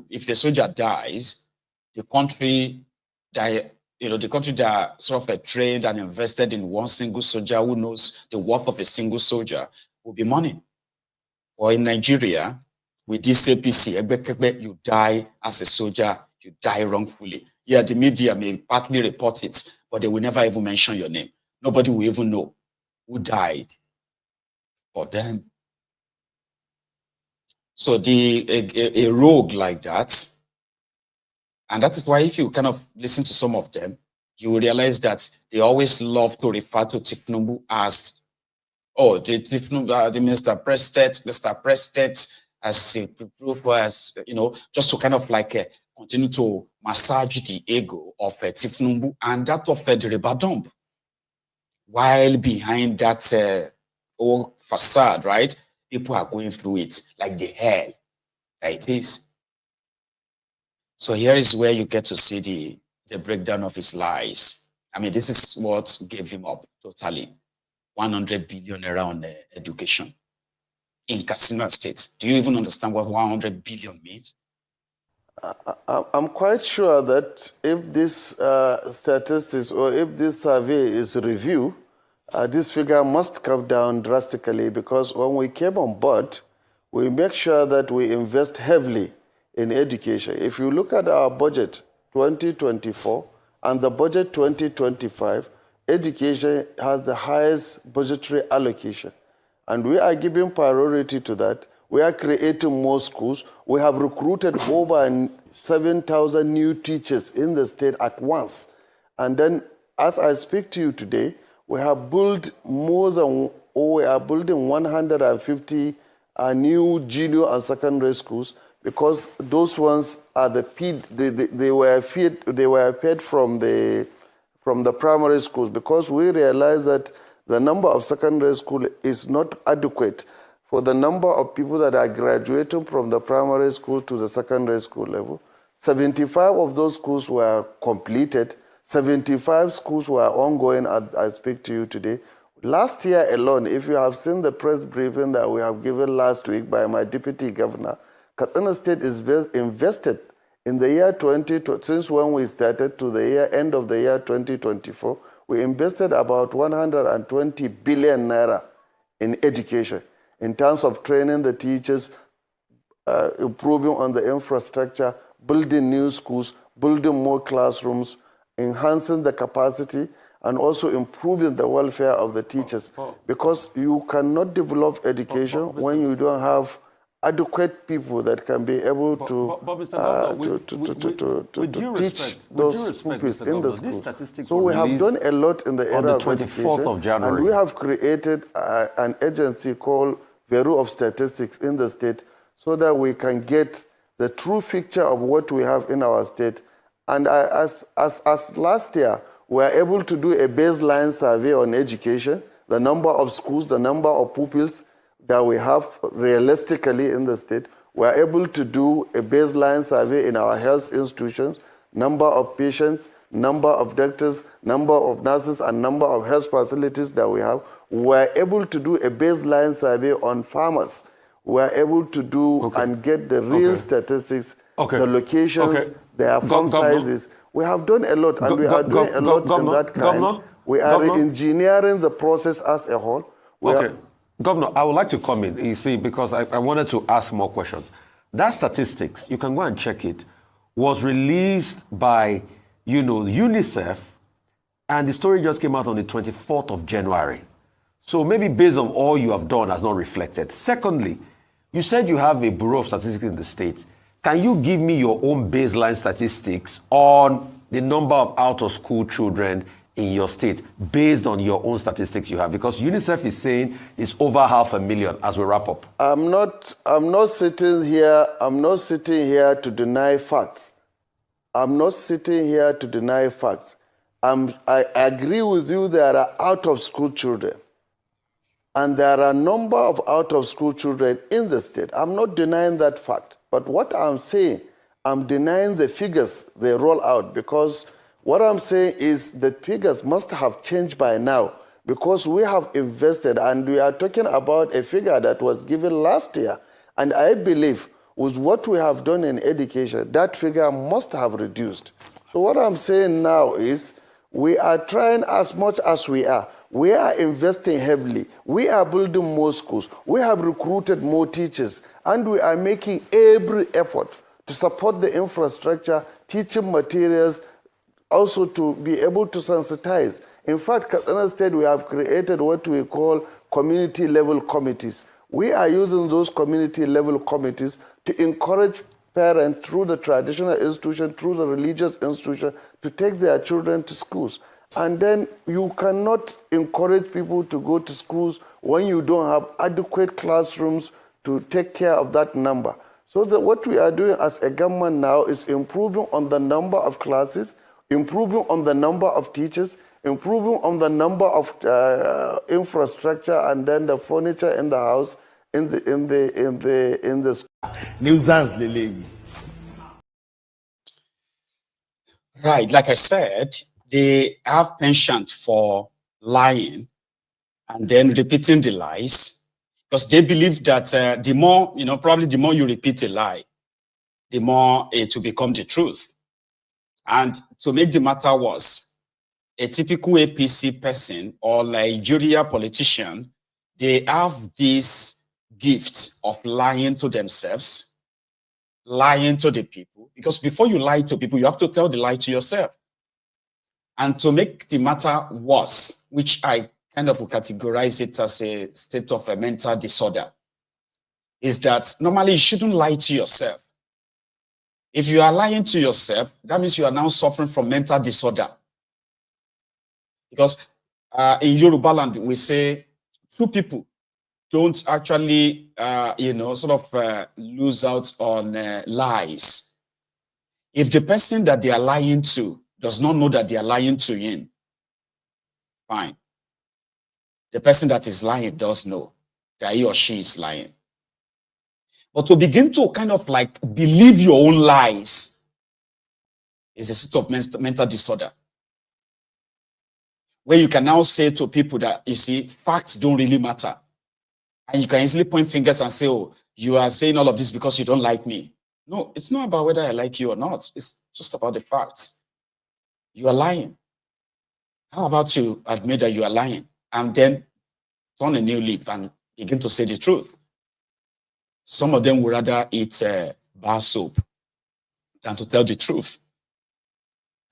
if a soldier dies, the country that the country that sort of trained and invested in one single soldier who knows the worth of a single soldier will be mourning. Or in Nigeria, with this APC, you die as a soldier, you die wrongfully. Yeah, the media may partly report it, but they will never even mention your name. Nobody will even know who died for them. So a rogue like that, and that is why if you kind of listen to some of them, you will realize that they always love to refer to Tinubu as, oh, the Mr. President, as a proof, as, just to kind of like continue to massage the ego of Tinubu and that of the Rebadump. While behind that old facade, right, people are going through it like the hell that it is. So here is where you get to see the breakdown of his lies. I mean, this is what gave him up totally. 100 billion around education in Katsina State. Do you even understand what 100 billion means? I'm quite sure that if this statistics or if this survey is reviewed, this figure must come down drastically, because when we came on board, we make sure that we invest heavily in education. If you look at our budget 2024 and the budget 2025, education has the highest budgetary allocation. And we are giving priority to that. We are creating more schools. We have recruited over 7,000 new teachers in the state at once. And then, as I speak to you today, we have built we are building 150 new junior and secondary schools, because those ones are they were paid from the primary schools, because we realize that the number of secondary school is not adequate for the number of people that are graduating from the primary school to the secondary school level. 75 of those schools were completed. 75 schools were ongoing as I speak to you today. Last year alone, if you have seen the press briefing that we have given last week by my deputy governor, Katsina State is invested in the year since when we started to the end of the year 2024, we invested about 120 billion naira in education, in terms of training the teachers, improving on the infrastructure, building new schools, building more classrooms, enhancing the capacity, and also improving the welfare of the teachers. Because you cannot develop education when you don't have adequate people that can be able to teach those pupils in the school. So we have done a lot in the area of education, and we have created an agency called Bureau of Statistics in the state, so that we can get the true picture of what we have in our state. And as last year, we were able to do a baseline survey on education, the number of schools, the number of pupils that we have realistically in the state. We are able to do a baseline survey in our health institutions, number of patients, number of doctors, number of nurses, and number of health facilities that we have. We are able to do a baseline survey on farmers. We are able to do and get the real statistics, the locations, their farm sizes. We have done a lot, and we are doing a lot in that kind. We are engineering the process as a whole. Governor, I would like to come in, you see, because I wanted to ask more questions. That statistics, you can go and check it, was released by, UNICEF, and the story just came out on the 24th of January. So maybe based on all you have done has not reflected. Secondly, you said you have a Bureau of Statistics in the state. Can you give me your own baseline statistics on the number of out-of-school children in your state based on your own statistics you have? Because UNICEF is saying it's over 500,000 as we wrap up. I'm not sitting here to deny facts. I agree with you, there are out-of-school children. And there are a number of out-of-school children in the state. I'm not denying that fact. But what I'm saying, I'm denying the figures they roll out, because what I'm saying is the figures must have changed by now, because we have invested, and we are talking about a figure that was given last year. And I believe with what we have done in education, that figure must have reduced. So what I'm saying now is we are trying as much as we are. We are investing heavily. We are building more schools. We have recruited more teachers. And we are making every effort to support the infrastructure, teaching materials, also to be able to sensitize. In fact, Katsina State, we have created what we call community-level committees. We are using those community-level committees to encourage parents through the traditional institution, through the religious institution, to take their children to schools. And then you cannot encourage people to go to schools when you don't have adequate classrooms to take care of that number. So what we are doing as a government now is improving on the number of classes, improving on the number of teachers, improving on the number of infrastructure, and then the furniture in the house, in the school. Right, like I said, they have penchant for lying and then repeating the lies because they believe that the more, probably the more you repeat a lie, the more it will become the truth. And to make the matter worse, a typical APC person or Nigeria politician, they have this gift of lying to themselves, lying to the people, because before you lie to people, you have to tell the lie to yourself. And to make the matter worse, which I kind of categorize it as a state of a mental disorder, is that normally you shouldn't lie to yourself. If you are lying to yourself, that means you are now suffering from mental disorder. Because in Yoruba land, we say two people don't actually, lose out on lies. If the person that they are lying to does not know that they are lying to him, fine. The person that is lying does know that he or she is lying. But to begin to kind of like believe your own lies is a state of mental disorder. Where you can now say to people that, you see, facts don't really matter. And you can easily point fingers and say, oh, you are saying all of this because you don't like me. No, it's not about whether I like you or not. It's just about the facts. You are lying. How about you admit that you are lying and then turn a new leaf and begin to say the truth? Some of them would rather eat bar soap than to tell the truth.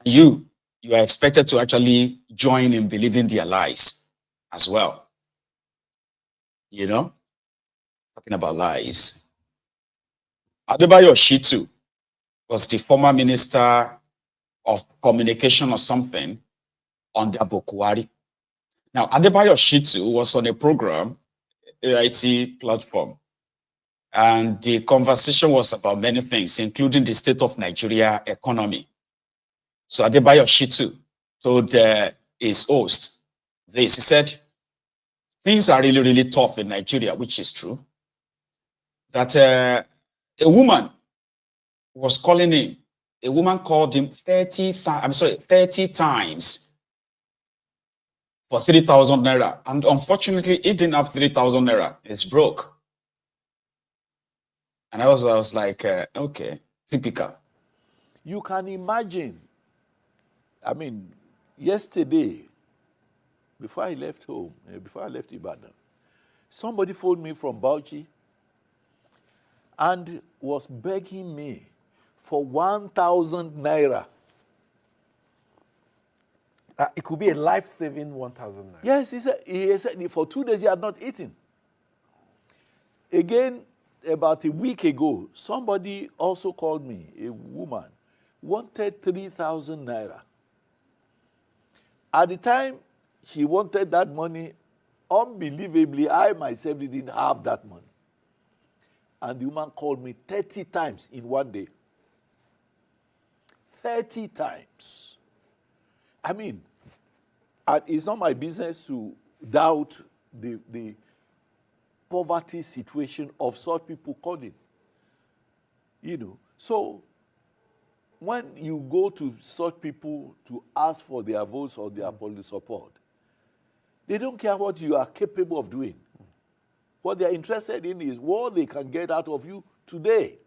You are expected to actually join in believing their lies as well. Talking about lies. Adebayo Shitu was the former minister of communication or something under Bokwari. Now, Adebayo Shitu was on a program, AIT platform, and the conversation was about many things, including the state of Nigeria economy. So Adebayo Shitu told his host this. He said, things are really, really tough in Nigeria, which is true. That a woman was calling him. A woman called him 30 times for 3,000 naira. And unfortunately, he didn't have 3,000 naira. It's broke. And I was like, okay, typical. You can imagine, yesterday, before I left home, before I left Ibadan, somebody phoned me from Bauchi and was begging me for 1,000 naira. It could be a life-saving 1,000 naira. Yes, he said for 2 days he had not eaten. Again, about a week ago, somebody also called me, a woman, wanted 3,000 naira. At the time she wanted that money, unbelievably, I myself didn't have that money. And the woman called me 30 times in one day. 30 times. It's not my business to doubt the poverty situation of such people calling. So when you go to such people to ask for their votes or their policy support, they don't care what you are capable of doing. What they are interested in is what they can get out of you today.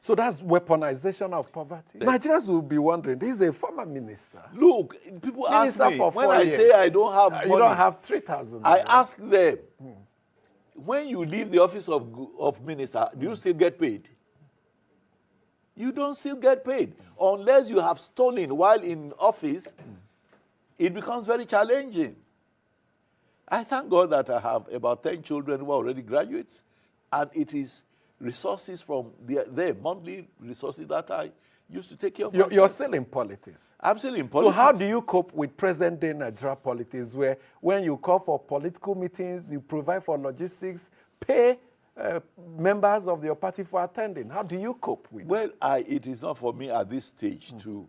So that's weaponization of poverty. Nigerians will be wondering, this is a former minister. Look, people ask Minister me, for when 4 I years, say I don't have money, you don't have 3,000. I ask them, when you leave the office of minister, do you still get paid? You don't still get paid. Unless you have stolen while in office, it becomes very challenging. I thank God that I have about 10 children who are already graduates, and it is resources from their monthly resources that I used to take care of. You're still in politics. I'm still in politics. So how do you cope with present-day Nigeria politics, where when you call for political meetings, you provide for logistics, pay members of your party for attending? How do you cope with Well, it is not for me at this stage to,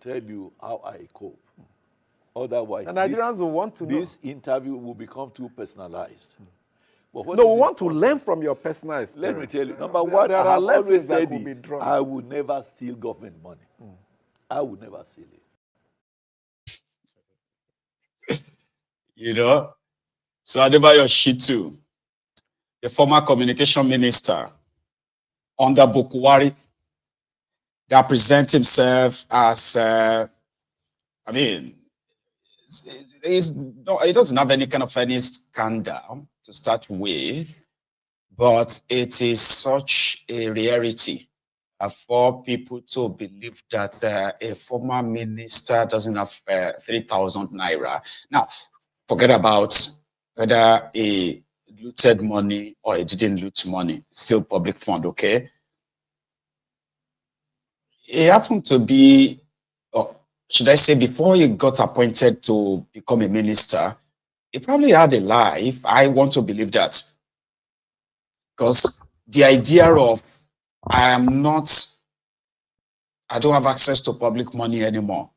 tell you how I cope. Otherwise, and Nigerians will want to know. This interview will become too personalized. But no, we want to learn from your personal experience. Let me tell you, number one, there I are have lessons always that said could be it, drawn. I will never steal government money. I will never steal it. So Adebayo Shitu, the former communication minister under Bukwari, that presents himself as, he doesn't have any kind of any scandal to start with, but it is such a rarity for people to believe that a former minister doesn't have 3,000 naira. Now, forget about whether he looted money or he didn't loot money, still public fund, okay? He happened to be, or should I say, before he got appointed to become a minister, he probably had a life. I want to believe that. Because the idea of, I don't have access to public money anymore.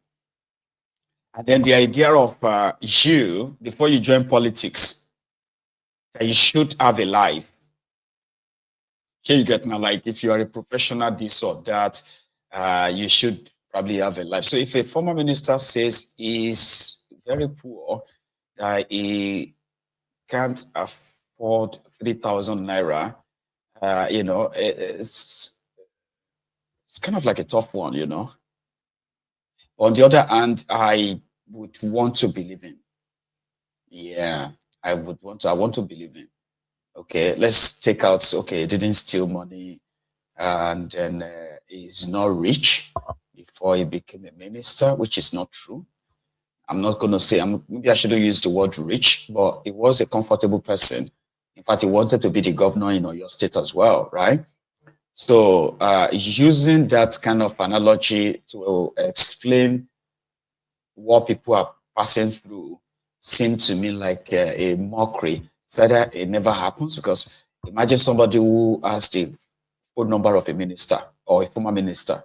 And then the idea of you, before you join politics, that you should have a life. Here you get now, like if you are a professional, this or that, you should probably have a life. So if a former minister says he's very poor, he can't afford 3,000 naira, it's kind of like a tough one, On the other hand, I would want to believe him. Yeah, I want to believe him. Okay, let's take out, okay, he didn't steal money, and then he's not rich before he became a minister, which is not true. I'm not going to say, maybe I shouldn't use the word rich, but he was a comfortable person. In fact, he wanted to be the governor in your state as well, right? So using that kind of analogy to explain what people are passing through seemed to me like a mockery. So that it never happens, because imagine somebody who has the phone number of a minister or a former minister,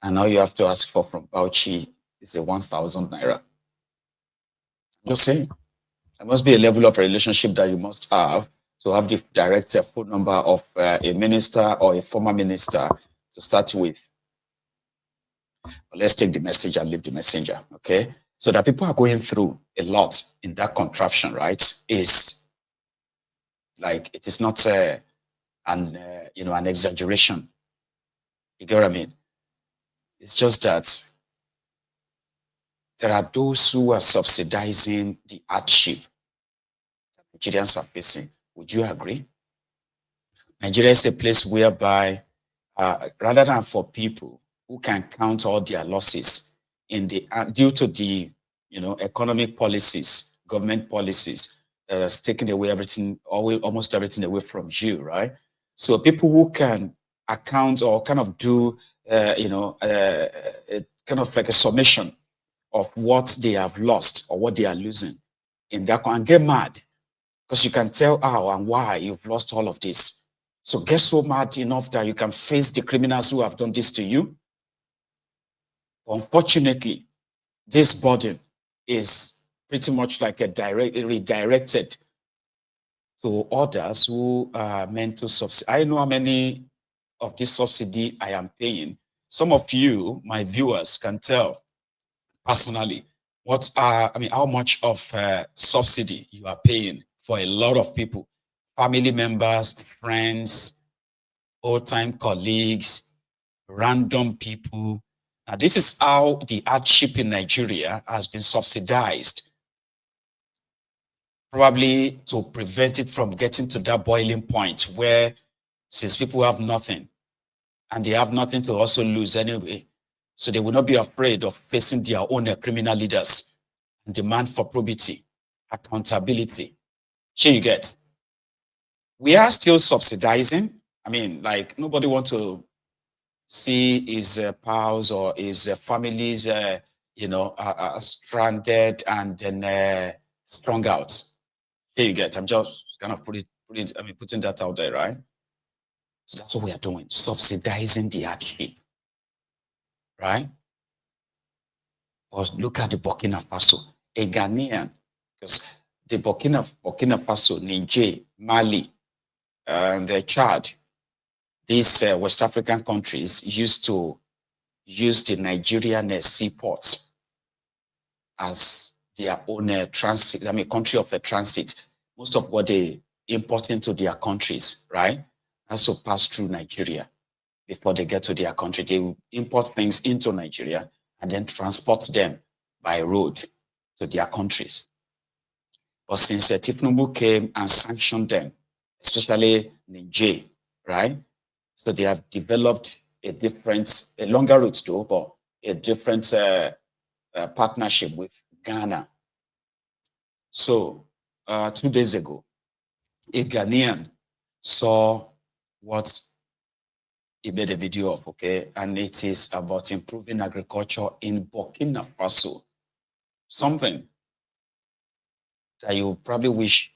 and now you have to ask for from Bauchi is a 1,000 naira. Just saying, there must be a level of relationship that you must have to have the direct phone number of a minister or a former minister to start with. But let's take the message and leave the messenger, okay? So that people are going through a lot in that contraption, right? Is like, it is not an exaggeration. You get what I mean? It's just that there are those who are subsidizing the hardship that Nigerians are facing. Would you agree? Nigeria is a place whereby, rather than for people who can count all their losses in the due to the economic policies, government policies that has taken away everything, almost everything away from you, right? So people who can account or kind of do kind of like a summation of what they have lost or what they are losing in that, and get mad because you can tell how and why you've lost all of this. So get so mad enough that you can face the criminals who have done this to you. Unfortunately, this burden is pretty much like redirected to others who are meant to subsidy. I know how many of this subsidy I am paying. Some of you, my viewers, can tell personally how much of subsidy you are paying for a lot of people, family members, friends, old-time colleagues, random people. Now, this is how the hardship in Nigeria has been subsidized, probably to prevent it from getting to that boiling point where, since people have nothing, and they have nothing to also lose anyway, so they will not be afraid of facing their own criminal leaders and demand for probity, accountability. Sure, you get. We are still subsidizing. I mean, like, nobody wants to see his pals or his families, stranded and then strung out. Here you get. I'm just kind of putting that out there, right? So that's what we are doing, subsidizing the hardship, right? But look at the Burkina Faso, a Ghanaian, because the Burkina Faso, Niger, Mali, and Chad, these West African countries used to use the Nigerian seaports as their own transit, country of transit. Most of what they import into their countries, right, has to pass through Nigeria before they get to their country. They will import things into Nigeria and then transport them by road to their countries. But since Tinubu came and sanctioned them, especially Niger, right? So they have developed a longer route though, but a different partnership with Ghana. So 2 days ago, a Ghanaian saw what he made a video of, okay? And it is about improving agriculture in Burkina Faso. Something that you probably wish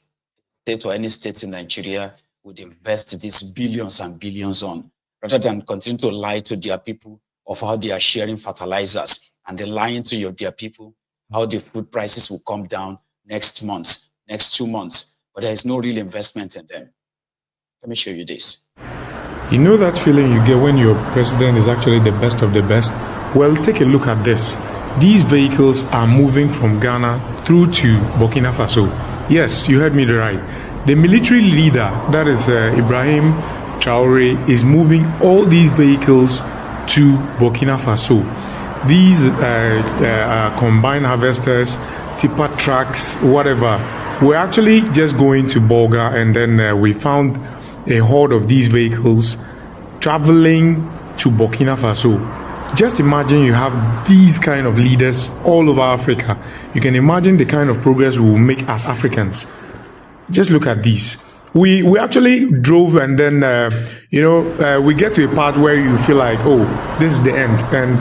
state or any state in Nigeria would invest these billions and billions on, rather than continue to lie to their people of how they are sharing fertilizers, and then lying to their people how the food prices will come down next month, next 2 months, but there is no real investment in them. Let me show you this. You know that feeling you get when your president is actually the best of the best? Well, take a look at this. These vehicles are moving from Ghana through to Burkina Faso. Yes, you heard me right. The military leader, that is Ibrahim Traore, is moving all these vehicles to Burkina Faso. These combined harvesters, tipper trucks, whatever. We're actually just going to Bolga, and then we found a horde of these vehicles traveling to Burkina Faso. Just imagine you have these kind of leaders all over Africa. You can imagine the kind of progress we will make as Africans. Just look at these. We actually drove, and then we get to a part where you feel like, oh, this is the end, and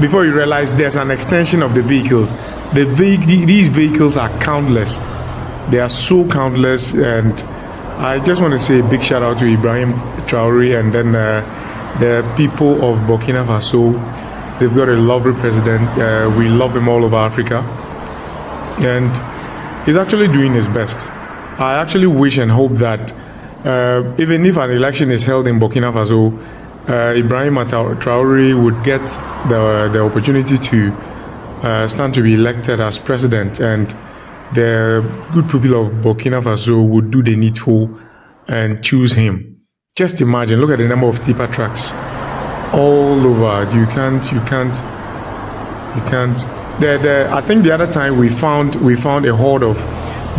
before you realize there's an extension of the vehicles. These vehicles are countless. They are so countless, and I just want to say a big shout out to Ibrahim Traore and then the people of Burkina Faso. They've got a lovely president. We love him all over Africa, and he's actually doing his best. I actually wish and hope that even if an election is held in Burkina Faso, Ibrahim Traore would get the opportunity to stand to be elected as president, and the good people of Burkina Faso would do the needful and choose him. Just imagine, look at the number of tipper trucks all over. You can't. I think the other time we found a horde of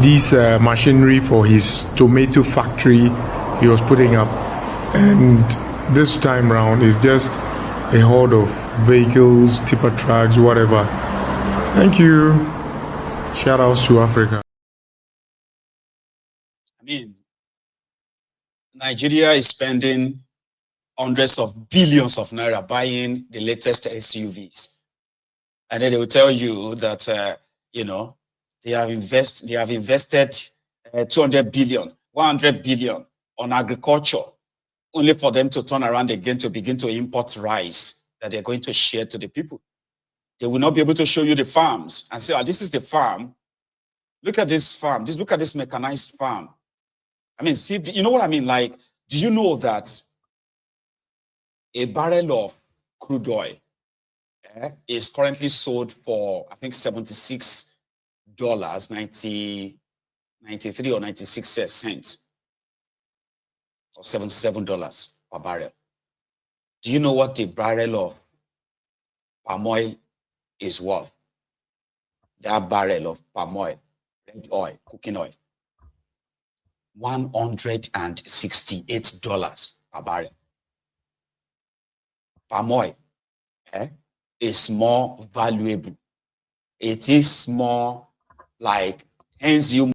this machinery for his tomato factory he was putting up, and this time round is just a horde of vehicles, tipper trucks, whatever. Thank you. Shout outs to Africa. I mean, Nigeria is spending hundreds of billions of naira buying the latest SUVs. And then they will tell you that, they have invested 200 billion, 100 billion on agriculture, only for them to turn around again to begin to import rice that they're going to share to the people. They will not be able to show you the farms and say, this is the farm. Look at this farm. Look at this mechanized farm. I mean, see, you know what I mean? Like, do you know that a barrel of crude oil is currently sold for, I think, $76, 93 or 96 cents. or $77 per barrel. Do you know what a barrel of palm oil is worth? That barrel of palm oil, red oil, cooking oil, $168 per barrel. Palm oil is more valuable. It is more like, hence you